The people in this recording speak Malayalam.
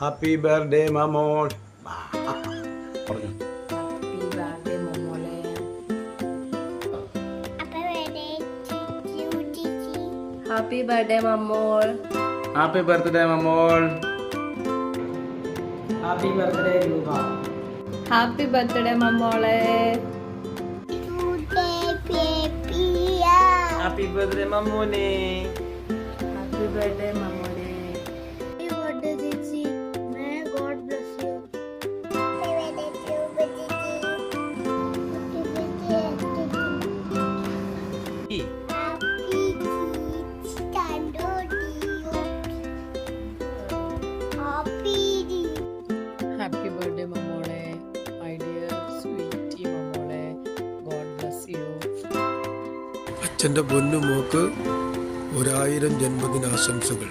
ഹാപ്പി ബർത്ത്ഡേ മമോൾ. പറഞ്ഞു. ഹാപ്പി ബർത്ത്ഡേ മമ്മോൾ. ഹാപ്പി ബർത്ത്ഡേ മമോൾ. Happy birthday Roopa. Happy birthday മമ്മോളെ. ഹാപ്പി ബർത്ത്ഡേ മമ്മൂനെ. ഹാപ്പി ബർത്ത്ഡേ മമ്മോളെ. ഹാപ്പി ബർത്ത്ഡേ മമ്മോളെ. മൈ ഡിയർ സ്വീറ്റി മമ്മോളെ. God bless you. അച്ഛൻ്റെ പൊന്നു മോക്ക് 1000 ജന്മദിനാശംസകൾ.